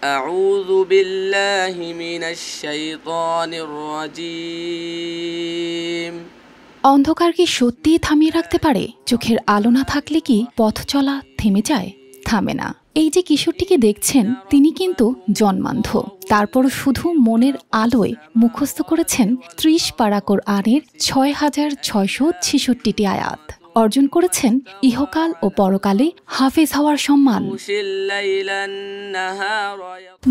আউযু বিল্লাহি মিনাশ শাইতানির রাজীম। অন্ধকার কি সত্যিই থামিয়ে রাখতে পারে? চোখের আলো না থাকলে কি পথ চলা থেমে যায়? থামে না। এই যে কিশোরটিকে দেখছেন, তিনি কিন্তু জন্মান্ধ। তারপরও শুধু মনের আলোয় মুখস্থ করেছেন ৩০ পারা কোরআনের ৬,৬৬৬টি আয়াত। অর্জন করেছেন ইহকাল ও পরকালে হাফেজ হওয়ার সম্মান।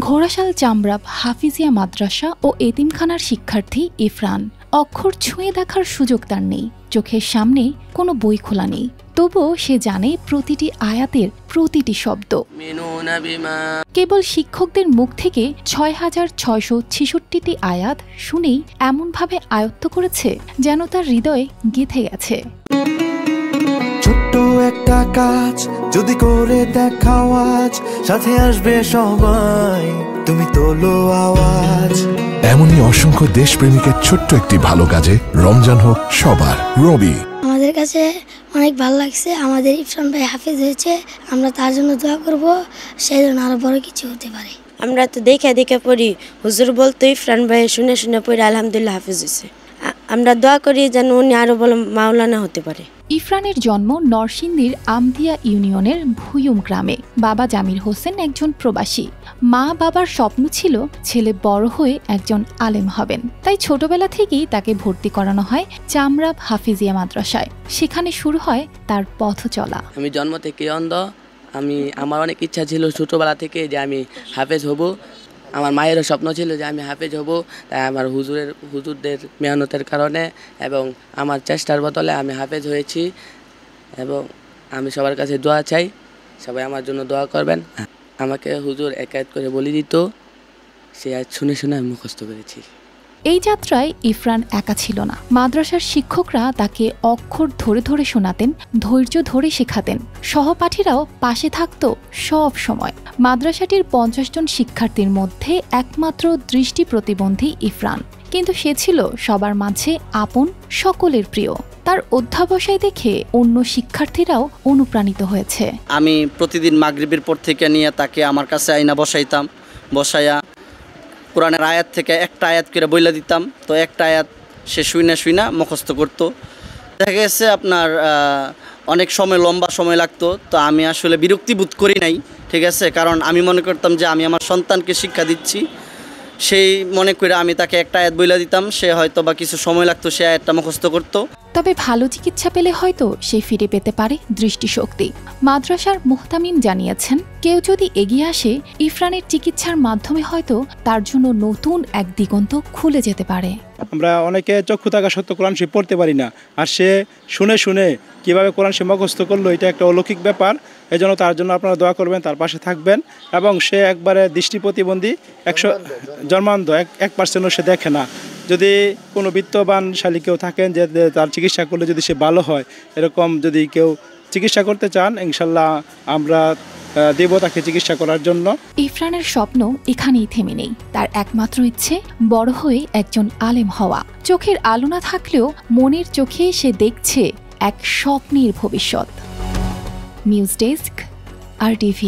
ঘোড়াশাল চামরাব হাফিজিয়া মাদ্রাসা ও এতিমখানার শিক্ষার্থী ইফরান। অক্ষর ছুঁয়ে দেখার সুযোগ তার নেই, চোখের সামনে কোনো বই খোলা নেই, তবুও সে জানে প্রতিটি আয়াতের প্রতিটি শব্দ। কেবল শিক্ষকদের মুখ থেকে ৬,৬৬৬টি আয়াত শুনেই এমনভাবে আয়ত্ত করেছে যেন তার হৃদয়ে গেঁথে গেছে। ছোট্ট একটা কাজ যদি করে দেখাও আজ, সাথে আসবে সবাই, তুমি তোলো আওয়াজ। এমনই অসংখ্য দেশপ্রেমিকের ছোট্ট একটি ভালো কাজে রমজান হোক সবার। রবি, আমাদের কাছে অনেক ভালো লাগছে, আমাদের ইফরান ভাই হাফেজ হয়েছে, আমরা তার জন্য দোয়া করব, সেই জন্য আরো বড় কিছু হতে পারে। আমরা তো দেখে দেখে পড়ি, হুজুর বলতো ইফরান ভাই শুনে শুনে পড়ি, আলহামদুলিল্লাহ হাফেজ হয়েছে। আমরা দোয়া করি যেন উনি আরো বড় মাওলানা হতে পারে। ইফরানের জন্ম নরসিংদীর আমদিয়া ইউনিয়নের ভুয়ুম গ্রামে। বাবা জামির হোসেন একজন প্রবাসী। মা বাবার স্বপ্ন ছিল ছেলে বড় হয়ে একজন আলেম হবেন, তাই ছোটবেলা থেকেই তাকে ভর্তি করানো হয় চামরাব হাফিজিয়া মাদ্রাসায়। সেখানে শুরু হয় তার পথ চলা। আমি জন্ম থেকে অন্ধ। আমার অনেক ইচ্ছা ছিল ছোটবেলা থেকে যে আমি হাফেজ হব। আমার মায়েরও স্বপ্ন ছিল যে আমি হাফেজ হব। তাই আমার হুজুরদের মেহনতের কারণে এবং আমার চেষ্টার বদলে আমি হাফেজ হয়েছি। এবং আমি সবার কাছে দোয়া চাই, সবাই আমার জন্য দোয়া করবেন। আমাকে হুজুর এক এক করে বলে দিত, সে আজ শুনে শুনে আমি মুখস্থ করেছি। এই যাত্রায় ইফরান একা ছিল না। মাদ্রাসার শিক্ষকরা তাকে অক্ষর ধরে ধরে শোনাতেন, ধৈর্য ধরে শেখাতেন। সহপাঠীরাও পাশে থাকত সব সময়। মাদ্রাসাটির ৫০ জন শিক্ষার্থীর মধ্যে একমাত্র দৃষ্টি প্রতিবন্ধী ইফরান, কিন্তু সে ছিল সবার মাঝে আপন, সকলের প্রিয়। তার অধ্যাবসায় দেখে অন্য শিক্ষার্থীরাও অনুপ্রাণিত হয়েছে। আমি প্রতিদিন মাগরিবের পর থেকে নিয়ে তাকে আমার কাছে আইনা বসাইয়া কোরআনের আয়াত থেকে একটা আয়াত করে বইলা দিতাম। তো একটা আয়াত সে শুইনা মুখস্থ করতো। দেখা গেছে আপনার অনেক সময় লম্বা সময় লাগতো। তো আমি আসলে বিরক্তি বোধ করি নাই, ঠিক আছে, কারণ আমি মনে করতাম যে আমি আমার সন্তানকে শিক্ষা দিচ্ছি। সেই মনে করে আমি তাকে একটা আয়াত বইলা দিতাম, সে হয়তো বা কিছু সময় লাগতো, সে আয়াতটা মুখস্থ করতো। তবে ভালো চিকিৎসা পেলে হয়তো সে ফিরে পেতে পারে দৃষ্টিশক্তি। মাদ্রাসার মুহতামিম জানিয়েছেন, কেউ যদি এগিয়ে আসে ইফরানের চিকিৎসার মাধ্যমে হয়তো তার জন্য নতুন এক দিগন্ত খুলে যেতে পারে। আমরা অনেকে চক্ষু থাকা সত্ত্বেও কোরআন শরীফ পড়তে পারি না, আর সে শুনে শুনে কীভাবে কোরআন শরীফ মুখস্থ করলো, এটা একটা অলৌকিক ব্যাপার। এজন্য তার জন্য আপনারা দোয়া করবেন, তার পাশে থাকবেন। এবং সে একবারে দৃষ্টি প্রতিবন্ধী, 100 জন্মান্ধ, 1%ও সে দেখে না। যদি কোনো বিত্তবানশালী কেউ থাকেন যে তার চিকিৎসা করলে যদি সে ভালো হয়, এরকম যদি কেউ চিকিৎসা করতে চান, ইনশাল্লাহ আমরা দেব তাকে চিকিৎসা করার জন্য। ইফরানের স্বপ্ন এখানেই থেমে নেই। তার একমাত্র ইচ্ছে বড় হয়ে একজন আলেম হওয়া। চোখের আলো না থাকলেও মনের চোখে সে দেখছে এক স্বপ্নের ভবিষ্যৎ। News desk, RTV।